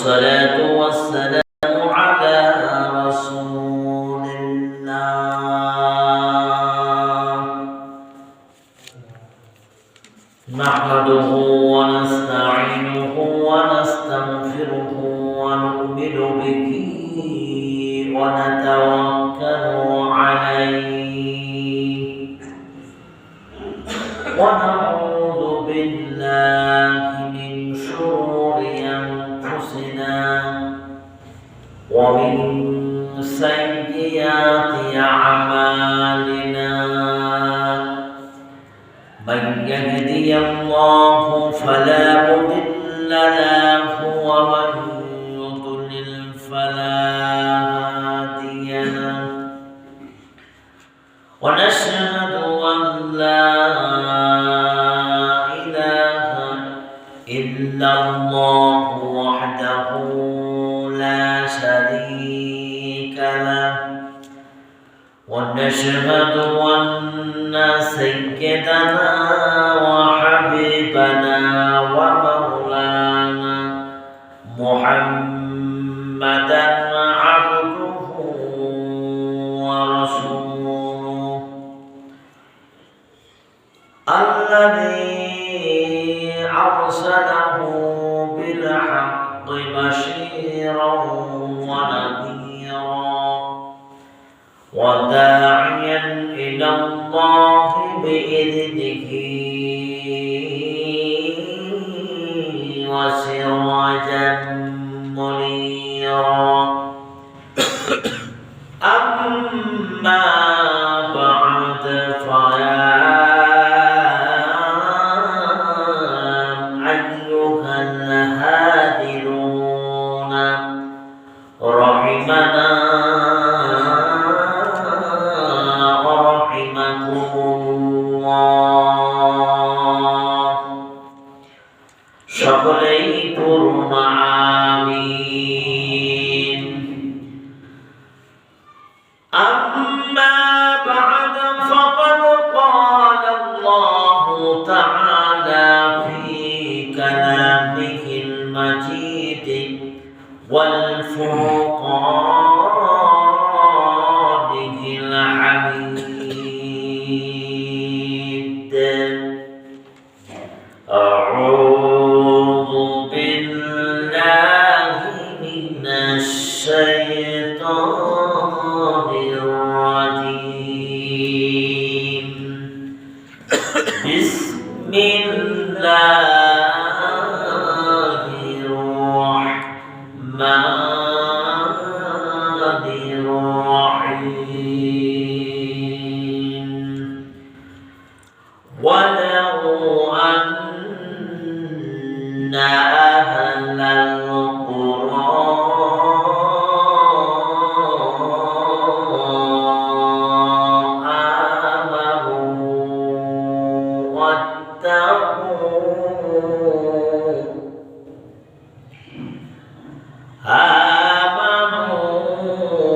والصلاة والسلام على رسول الله نحمده ونستعينه ونستغفره ونؤمن به ونتوكل عليه ونعوذ بالله من شرور أنفسنا ومن سيئات أعمالنا من يهدي الله فلا مضل له ومن يضلل فلا هادي له ونشهد أن لا إله إلا الله وحده لا شريك له ونشهد أن سيدنا وحبيبنا ومولانا محمدا عبده ورسوله الذي أرسله بالحق بشيرا ونذيرا وداعيا إلى الله بإذنه وسراجا منيرا أما بعد فيا أيها الهادرون رحمنا সকলেই পড়ুন আমিন আম্মা বা'দ ফাকাদ ক্বালা আল্লাহু তাআলা ফি কালামিহিল মাজিদ ওয়াল ফুরকানিল হামিদ أعوذ بالله من الشيطان الرجيم بسم الله الرحمن الرحيم ولو أن أهل القرى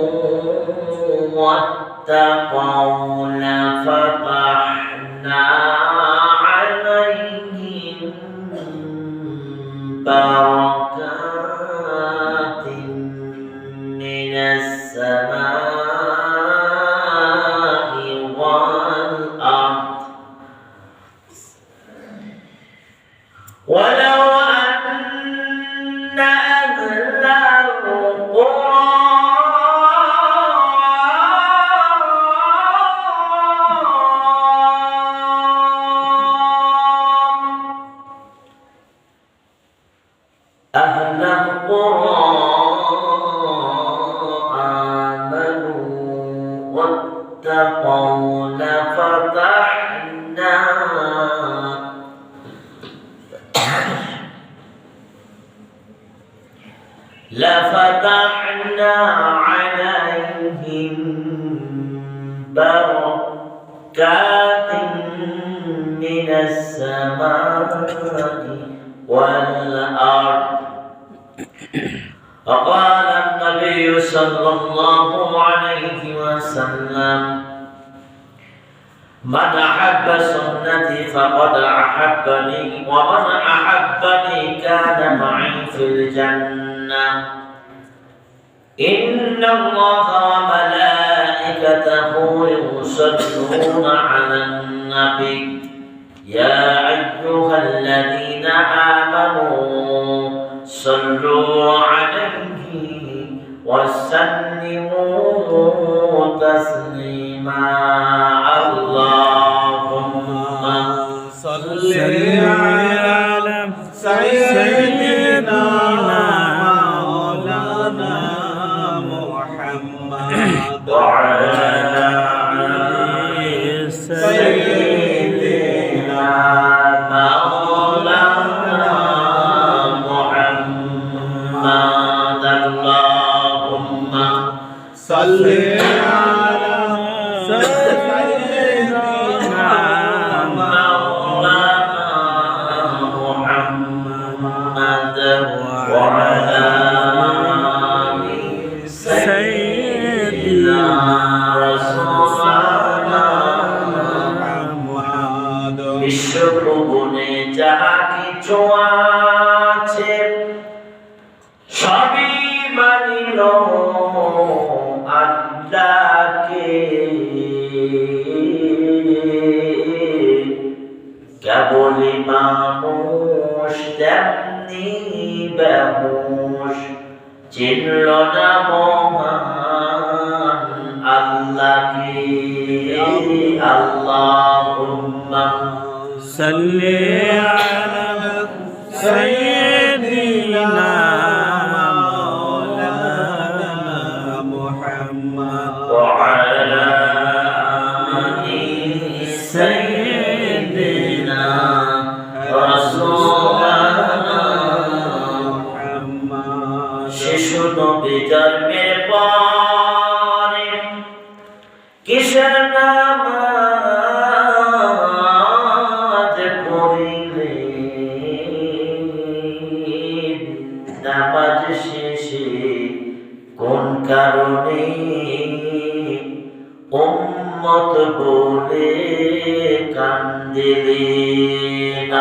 آمنوا واتقوا لفتحنا عليهم بركات من السماء والأرض ولو أن أهل القرى آمنوا واتقوا لفتحنا عليهم بركات من السماء والأرض وقال النبي صلى الله عليه وسلم من أحب سنتي فقد أحبني ومن أحبني كان معي في الجنة الجنة إن الله وملائكته يصلون على النبي يا أيها الذين آمنوا صلوا عليه وسلموا تسليما اللهم صل على سيدنا مولانا محمد وعلى آل سيدنا مولانا محمد اللهم صل على سيدنا مولانا محمد وعلى آل سيدنا رسولنا محمد বিশ্বভুবনে যাহা কিছু আছে সবই মানিল আল্লাহকে কেবলই মানুষ তেমনি বেহুশ চিনল না মহান আল্লাহকে আল্লাহুম্মা সাল্লি আলা সাইয়্যিদিনা وعلى آل سيدنا رسولنا محمد শিশু নবী জন্মের পরে কিসের নামাজ পড়িলেন নামাজ শেষে কোন কারণে উম্মত বলে কান্দিলেন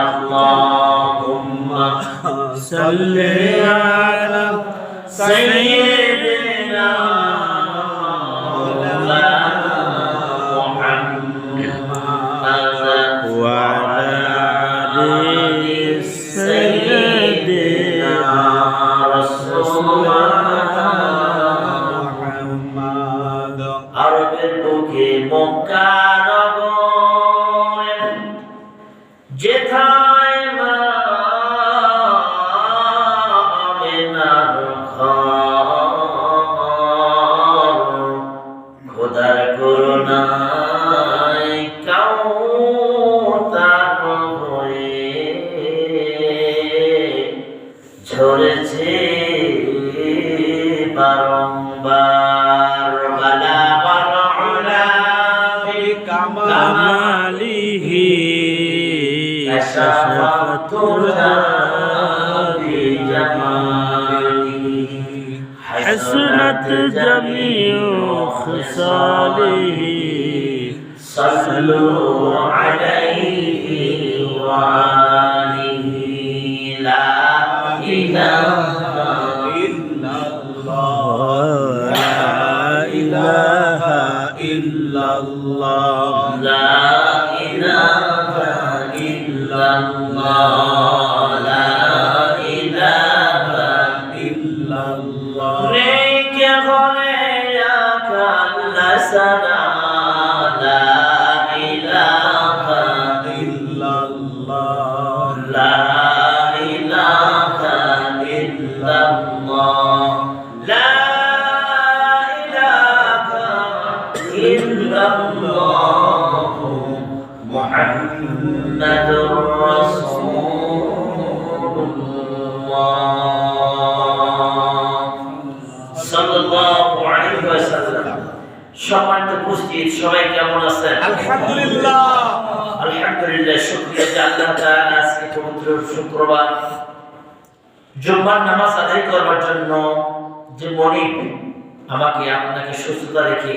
আল্লাহুম্মা সাল্লি আলা সাইয়্যিদিনা মাওলানা মুহাম্মাদ ওয়া আলা আলি সাইয়্যিদিনা রাসূলুল্লাহ আরবের বুকে মক্কা নগরে যেথায় মা আমিনার ঘর খোদার করুণায় কাউতার হয়ে ঝরেছে বারংবার কামালিহি كشفت بجماله حسنت جميع خصاله صلوا عليه وآله لا إله إلا الله لا إله إلا الله لا إله إلا الله لا إله إلا الله نيك غنيك لسنا لا إله إلا الله لا إله إلا الله لا إله إلا الله محمد رسول الله صلى الله عليه وسلم সম্মানিত উপস্থিত সবাই কেমন আছেন? আলহামদুলিল্লাহ আলহামদুলিল্লাহ শুকরিয়া যে আল্লাহ তাআলা আজকে পবিত্র শুক্রবার জুম্মার নামাজ আদায় করার জন্য যে মনিব আমাকে আপনাকে সুস্থতা রেখে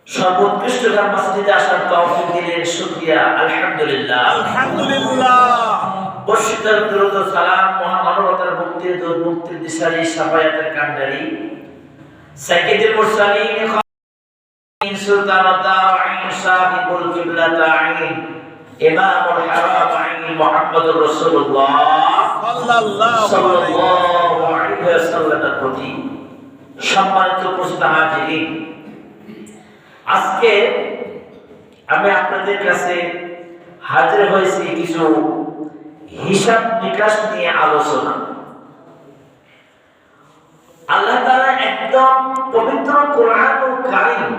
সর্বোৎকৃষ্ট মসজিদে আসার তৌফিক দিলেন শুকরিয়া আলহামদুলিল্লাহ আলহামদুলিল্লাহ বর্ষিত দরুদ ও সালাম মহামানবতার মুক্তির দিশারি শাফায়াতের কান্ডারি সাইয়্যিদুল মুরসালিন সুলতান দাওয়াইন সাহিবুল কিবলাতাইন ইমামুল হারামাইন মুহাম্মদুর রাসূলুল্লাহ সাল্লাল্লাহু আলাইহি ওয়াসাল্লামের প্রতি সম্মানিত উপস্থিত হাজিরিন, আজকে আমি আপনাদের কাছে হাজির হয়েছি কিছু হিসাব নিকাশ নিয়ে আলোচনা। আল্লাহ তাআলা একদম পবিত্র কোরআনুল কারীম